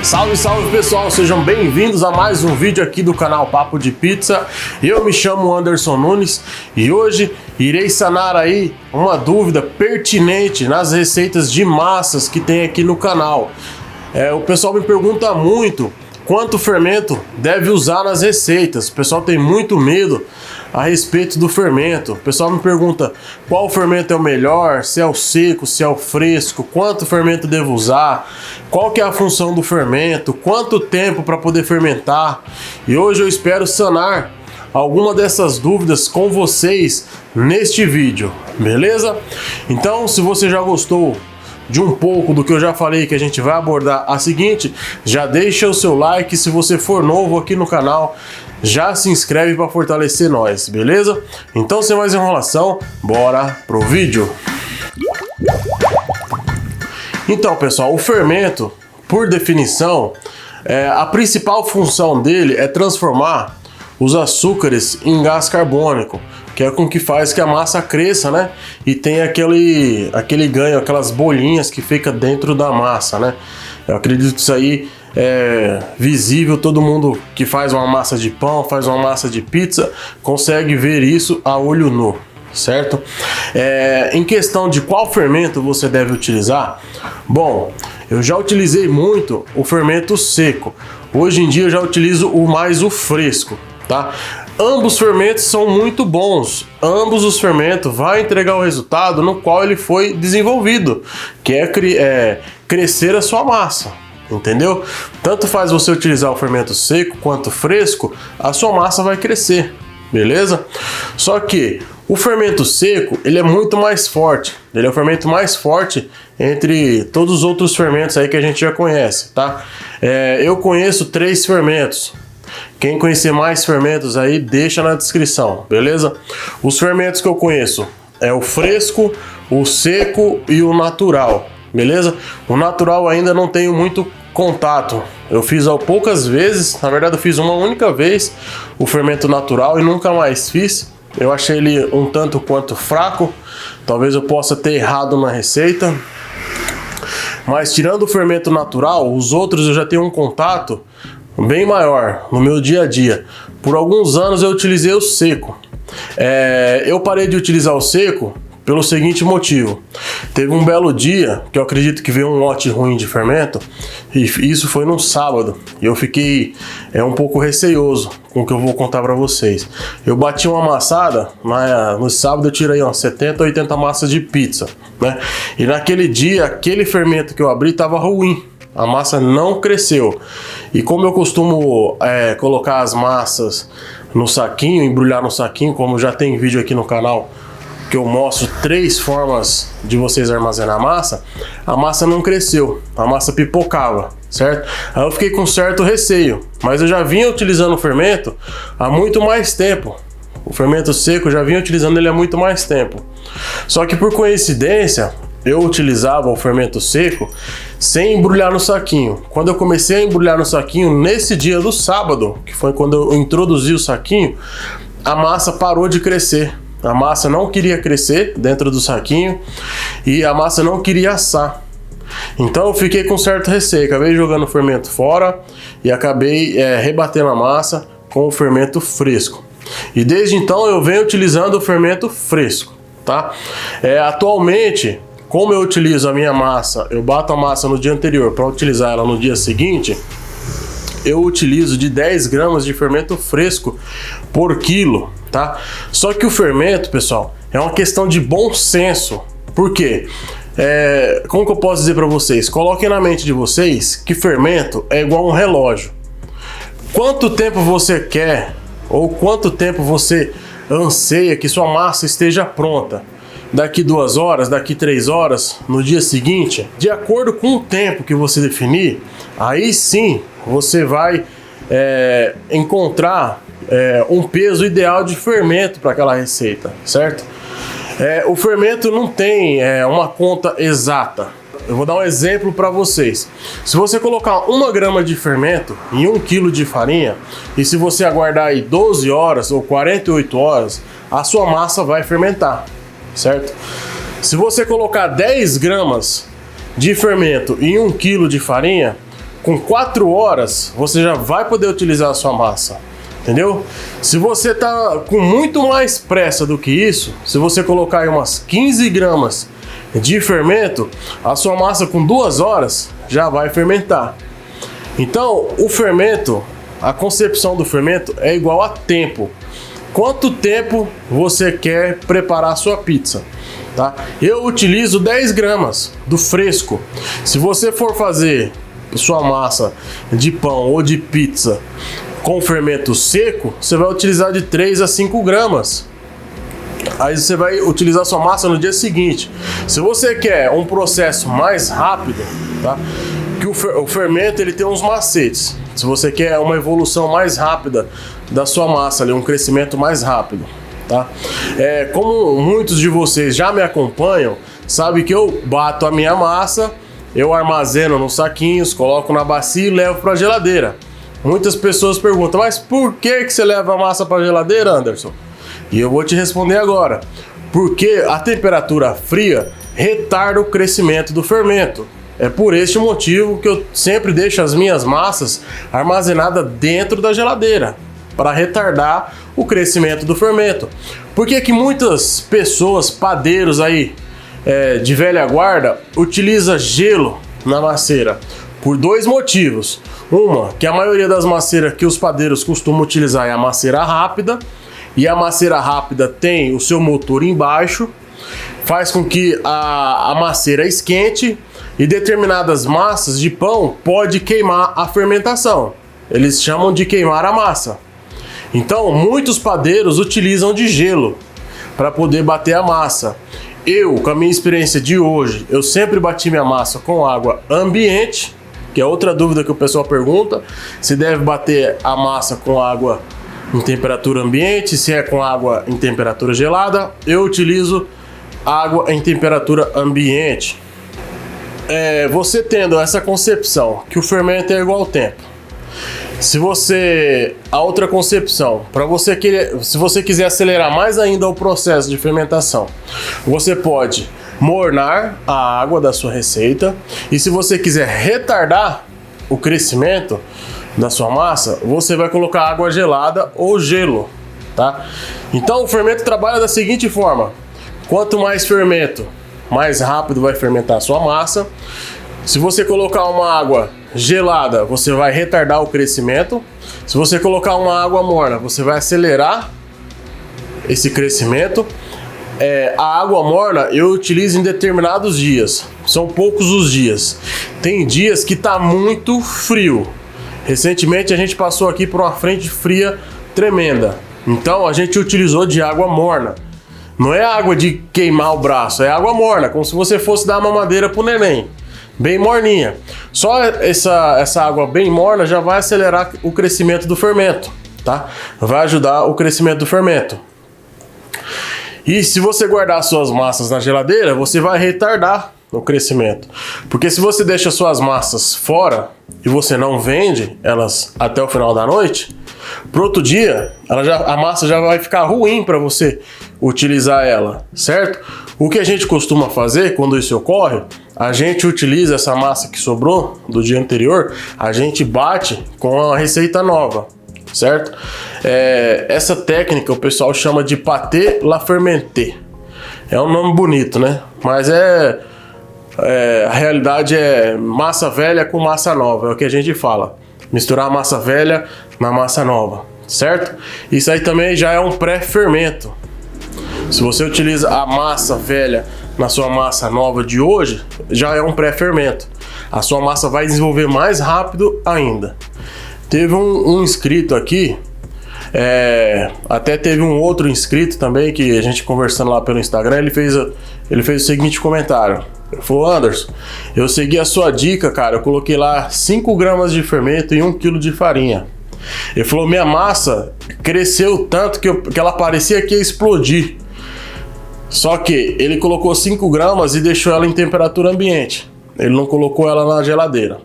Salve, salve pessoal, sejam bem-vindos a mais um vídeo aqui do canal Papo de Pizza. Eu me chamo Anderson Nunes e hoje irei sanar aí uma dúvida pertinente nas receitas de massas que tem aqui no canal. O pessoal me pergunta muito quanto fermento deve usar nas receitas. O pessoal tem muito medo a respeito do fermento. O pessoal me pergunta qual fermento é o melhor, se é o seco, se é o fresco, quanto fermento devo usar, qual que é a função do fermento, quanto tempo para poder fermentar. E hoje eu espero sanar alguma dessas dúvidas com vocês neste vídeo, beleza? Então, se você já gostou de um pouco do que eu já falei que a gente vai abordar a seguinte, já deixa o seu like. Se você for novo aqui no canal, já se inscreve para fortalecer nós, beleza? Então, sem mais enrolação, bora pro vídeo. Então, pessoal, o fermento, por definição, a principal função dele é transformar os açúcares em gás carbônico, que é com que faz que a massa cresça, né? E tem aquele ganho, aquelas bolinhas que fica dentro da massa, né? Eu acredito que isso aí é visível, todo mundo que faz uma massa de pão, faz uma massa de pizza, consegue ver isso a olho nu, certo? Em questão de qual fermento você deve utilizar, bom, eu já utilizei muito o fermento seco. Hoje em dia eu já utilizo o fresco, tá? Ambos fermentos são muito bons. Ambos os fermentos vão entregar o resultado no qual ele foi desenvolvido, que é crescer a sua massa, entendeu? Tanto faz você utilizar o fermento seco quanto fresco, a sua massa vai crescer, beleza? Só que o fermento seco, ele é muito mais forte. Ele é o fermento mais forte entre todos os outros fermentos aí que a gente já conhece, tá? Eu conheço 3 fermentos. Quem conhecer mais fermentos aí, deixa na descrição, beleza? Os fermentos que eu conheço é o fresco, o seco e o natural, beleza? O natural ainda não tenho muito contato. Eu fiz poucas vezes, na verdade eu fiz uma única vez o fermento natural e nunca mais fiz. Eu achei ele um tanto quanto fraco, talvez eu possa ter errado na receita. Mas tirando o fermento natural, os outros eu já tenho um contato bem maior no meu dia a dia. Por alguns anos eu utilizei o seco. Eu parei de utilizar o seco pelo seguinte motivo: teve um belo dia que eu acredito que veio um lote ruim de fermento, e isso foi num sábado, e eu fiquei um pouco receoso com o que eu vou contar para vocês. Eu bati uma amassada, no sábado eu tirei umas 70, 80 massas de pizza, né? E naquele dia, aquele fermento que eu abri estava ruim. A massa não cresceu. E como eu costumo colocar as massas no saquinho, embrulhar no saquinho, como já tem vídeo aqui no canal que eu mostro 3 formas de vocês armazenar a massa não cresceu, a massa pipocava, certo? Aí eu fiquei com certo receio, mas eu já vinha utilizando o fermento há muito mais tempo. O fermento seco eu já vinha utilizando ele há muito mais tempo. Só que por coincidência, eu utilizava o fermento seco sem embrulhar no saquinho. Quando eu comecei a embrulhar no saquinho, nesse dia do sábado, que foi quando eu introduzi o saquinho, a massa parou de crescer. A massa não queria crescer dentro do saquinho e a massa não queria assar. Então eu fiquei com certo receio, acabei jogando o fermento fora e acabei rebatendo a massa com o fermento fresco. E desde então eu venho utilizando o fermento fresco, tá? Atualmente, como eu utilizo a minha massa, eu bato a massa no dia anterior para utilizar ela no dia seguinte, eu utilizo de 10 gramas de fermento fresco por quilo, tá? Só que o fermento, pessoal, é uma questão de bom senso. Por quê? Como que eu posso dizer para vocês? Coloquem na mente de vocês que fermento é igual um relógio. Quanto tempo você quer ou quanto tempo você anseia que sua massa esteja pronta? Daqui 2 horas, daqui 3 horas, no dia seguinte? De acordo com o tempo que você definir, aí sim você vai encontrar um peso ideal de fermento para aquela receita, certo? O fermento não tem uma conta exata. Eu vou dar um exemplo para vocês. Se você colocar 1 grama de fermento em 1 quilo de farinha, e se você aguardar aí 12 horas ou 48 horas, a sua massa vai fermentar, certo? Se você colocar 10 gramas de fermento em 1 quilo de farinha, com 4 horas, você já vai poder utilizar a sua massa. Entendeu? Se você tá com muito mais pressa do que isso, se você colocar aí umas 15 gramas de fermento, a sua massa com 2 horas já vai fermentar. Então, o fermento, a concepção do fermento é igual a tempo. Quanto tempo você quer preparar a sua pizza? Tá? Eu utilizo 10 gramas do fresco. Se você for fazer sua massa de pão ou de pizza com fermento seco, você vai utilizar de 3 a 5 gramas. Aí você vai utilizar sua massa no dia seguinte. Se você quer um processo mais rápido, tá? Que o fermento ele tem uns macetes. Se você quer uma evolução mais rápida da sua massa, ali, um crescimento mais rápido, tá? Como muitos de vocês já me acompanham, sabe que eu bato a minha massa, eu armazeno nos saquinhos, coloco na bacia e levo para a geladeira. Muitas pessoas perguntam, mas por que você leva a massa para a geladeira, Anderson? E eu vou te responder agora. Porque a temperatura fria retarda o crescimento do fermento. É por este motivo que eu sempre deixo as minhas massas armazenadas dentro da geladeira, para retardar o crescimento do fermento. Por que que muitas pessoas, padeiros aí de velha guarda, utilizam gelo na maceira? Por 2 motivos. Uma, que a maioria das maceiras que os padeiros costumam utilizar é a maceira rápida, e a maceira rápida tem o seu motor embaixo, faz com que a maceira esquente, e determinadas massas de pão pode queimar a fermentação. Eles chamam de queimar a massa. Então, muitos padeiros utilizam de gelo para poder bater a massa. Eu, com a minha experiência de hoje, eu sempre bati minha massa com água ambiente, que é outra dúvida que o pessoal pergunta, se deve bater a massa com água em temperatura ambiente, se é com água em temperatura gelada. Eu utilizo água em temperatura ambiente. Você tendo essa concepção que o fermento é igual ao tempo, a outra concepção, se você quiser acelerar mais ainda o processo de fermentação, você pode mornar a água da sua receita, e se você quiser retardar o crescimento da sua massa, você vai colocar água gelada ou gelo, tá? Então o fermento trabalha da seguinte forma: quanto mais fermento, mais rápido vai fermentar a sua massa. Se você colocar uma água gelada, você vai retardar o crescimento. Se você colocar uma água morna, você vai acelerar esse crescimento. A água morna eu utilizo em determinados dias, são poucos os dias. Tem dias que tá muito frio. Recentemente a gente passou aqui por uma frente fria tremenda, então a gente utilizou de água morna. Não é água de queimar o braço, é água morna, como se você fosse dar uma mamadeira pro neném, bem morninha. Só essa água bem morna já vai acelerar o crescimento do fermento, tá? Vai ajudar o crescimento do fermento. E se você guardar suas massas na geladeira, você vai retardar o crescimento. Porque se você deixa suas massas fora e você não vende elas até o final da noite, pro outro dia a massa já vai ficar ruim para você utilizar ela, certo? O que a gente costuma fazer quando isso ocorre, a gente utiliza essa massa que sobrou do dia anterior, a gente bate com a receita nova, certo? Essa técnica o pessoal chama de pâté la fermenté. É um nome bonito, né? Mas a realidade é massa velha com massa nova, é o que a gente fala. Misturar a massa velha na massa nova, certo? Isso aí também já é um pré-fermento. Se você utiliza a massa velha na sua massa nova de hoje, já é um pré-fermento. A sua massa vai desenvolver mais rápido ainda. Teve um inscrito aqui, até teve um outro inscrito também, que a gente conversando lá pelo Instagram, ele fez o seguinte comentário. Ele falou: Anderson, eu segui a sua dica, cara, eu coloquei lá 5 gramas de fermento e 1 kg de farinha. Ele falou: minha massa cresceu tanto que ela parecia que ia explodir. Só que ele colocou 5 gramas e deixou ela em temperatura ambiente. Ele não colocou ela na geladeira,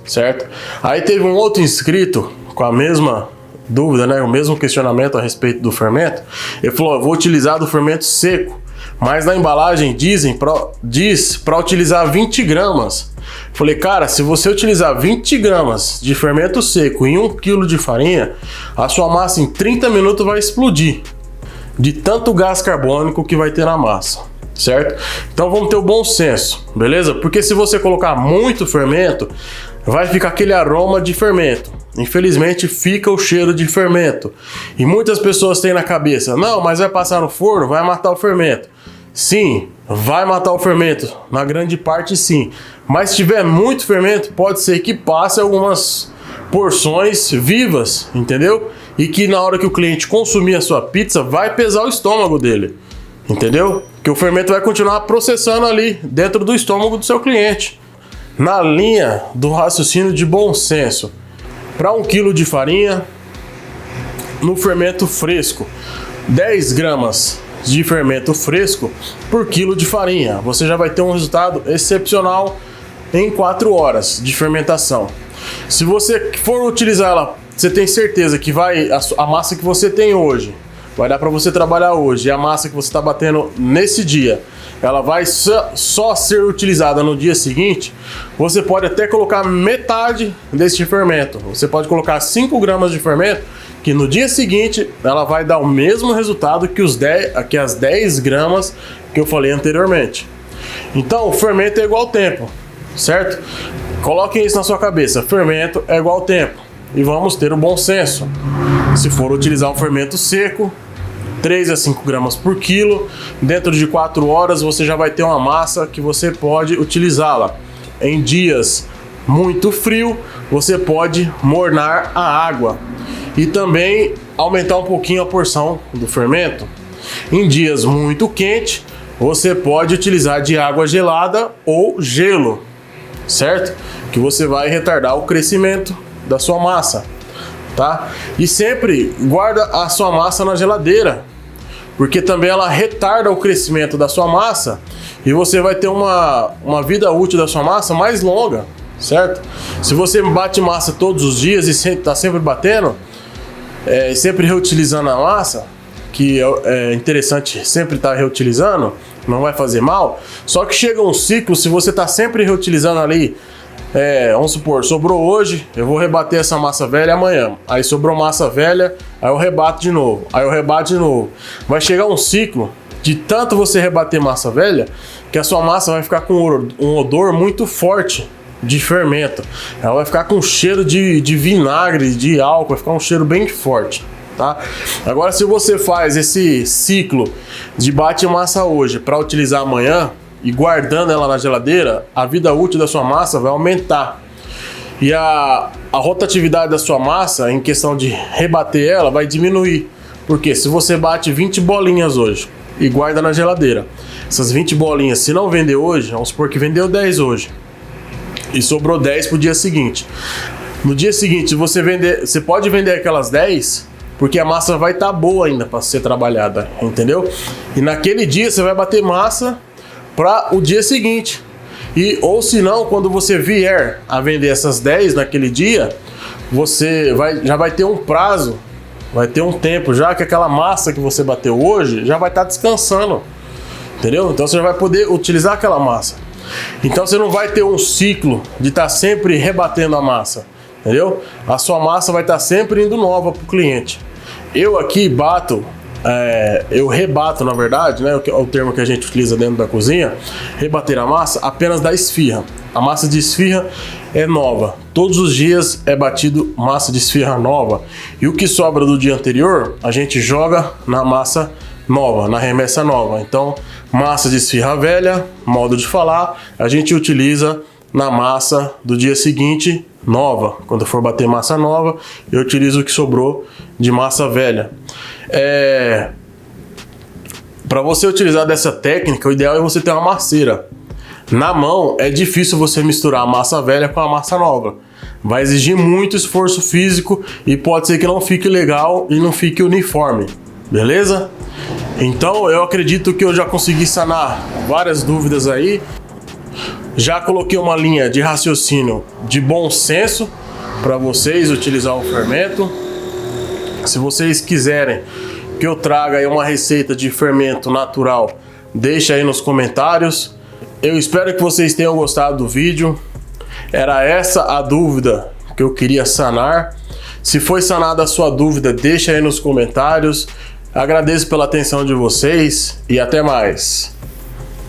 certo? Aí teve um outro inscrito com a mesma dúvida, né? O mesmo questionamento a respeito do fermento. Ele falou: eu vou utilizar do fermento seco. mas na embalagem diz para utilizar 20 gramas. Falei, cara, se você utilizar 20 gramas de fermento seco em 1 kg de farinha, a sua massa em 30 minutos vai explodir de tanto gás carbônico que vai ter na massa, certo? Então vamos ter o bom senso, beleza? Porque se você colocar muito fermento, vai ficar aquele aroma de fermento. Infelizmente fica o cheiro de fermento. E muitas pessoas têm na cabeça, não, mas vai passar no forno, vai matar o fermento. Sim, vai matar o fermento, na grande parte sim. Mas se tiver muito fermento, pode ser que passe algumas porções vivas, entendeu? E que na hora que o cliente consumir a sua pizza, vai pesar o estômago dele, entendeu? Que o fermento vai continuar processando ali dentro do estômago do seu cliente. Na linha do raciocínio de bom senso, para 1 kg de farinha, no fermento fresco, 10 gramas de fermento fresco por quilo de farinha, você já vai ter um resultado excepcional em 4 horas de fermentação. Se você for utilizar ela, você tem certeza que a massa que você tem hoje vai dar para você trabalhar hoje, e a massa que você está batendo nesse dia, ela vai só ser utilizada no dia seguinte. Você pode até colocar metade deste fermento. Você pode colocar 5 gramas de fermento, que no dia seguinte ela vai dar o mesmo resultado que as 10 gramas que eu falei anteriormente. Então, o fermento é igual tempo, certo? Coloquem isso na sua cabeça, fermento é igual tempo. E vamos ter o bom senso. Se for utilizar um fermento seco, 3 a 5 gramas por quilo, dentro de 4 horas você já vai ter uma massa que você pode utilizá-la. Em dias muito frio, você pode mornar a água e também aumentar um pouquinho a porção do fermento. Em dias muito quente, você pode utilizar de água gelada ou gelo, certo? Que você vai retardar o crescimento da sua massa, tá? E sempre guarda a sua massa na geladeira, porque também ela retarda o crescimento da sua massa e você vai ter uma vida útil da sua massa mais longa, certo? Se você bate massa todos os dias e está sempre batendo, e sempre reutilizando a massa, que é interessante sempre estar reutilizando, não vai fazer mal. Só que chega um ciclo, se você está sempre reutilizando ali, vamos supor, sobrou hoje, eu vou rebater essa massa velha amanhã. Aí sobrou massa velha, aí eu rebato de novo, aí eu rebato de novo. Vai chegar um ciclo de tanto você rebater massa velha, que a sua massa vai ficar com um odor muito forte de fermento. Ela vai ficar com cheiro de vinagre, de álcool, vai ficar um cheiro bem forte, tá? Agora, se você faz esse ciclo de bate massa hoje para utilizar amanhã, e guardando ela na geladeira, a vida útil da sua massa vai aumentar. E a rotatividade da sua massa, em questão de rebater ela, vai diminuir. Porque se você bate 20 bolinhas hoje e guarda na geladeira, essas 20 bolinhas, se não vender hoje, vamos supor que vendeu 10 hoje, e sobrou 10 para o dia seguinte. No dia seguinte, você pode vender aquelas 10, porque a massa vai estar boa ainda para ser trabalhada, entendeu? E naquele dia você vai bater massa para o dia seguinte. Ou se não, quando você vier a vender essas 10 naquele dia, você já vai ter um prazo, vai ter um tempo já que aquela massa que você bateu hoje já vai estar descansando, entendeu? Então você já vai poder utilizar aquela massa. Então você não vai ter um ciclo de estar sempre rebatendo a massa, entendeu? A sua massa vai estar sempre indo nova para o cliente. Eu aqui bato, eu rebato, na verdade, né, é o termo que a gente utiliza dentro da cozinha, rebater a massa apenas da esfirra. A massa de esfirra é nova. Todos os dias é batido massa de esfirra nova. E o que sobra do dia anterior, a gente joga na massa nova, na remessa nova. Então, massa de esfirra velha, modo de falar, a gente utiliza na massa do dia seguinte nova. Quando for bater massa nova, eu utilizo o que sobrou de massa velha. Para você utilizar dessa técnica, o ideal é você ter uma masseira. Na mão é difícil você misturar a massa velha com a massa nova. Vai exigir muito esforço físico e pode ser que não fique legal e não fique uniforme, beleza? Então eu acredito que eu já consegui sanar várias dúvidas aí. Já coloquei uma linha de raciocínio de bom senso para vocês utilizar o fermento. Se vocês quiserem que eu traga aí uma receita de fermento natural deixa aí nos comentários. Eu espero que vocês tenham gostado do vídeo. Era essa a dúvida que eu queria sanar. Se foi sanada a sua dúvida, deixa aí nos comentários. Agradeço pela atenção de vocês e até mais.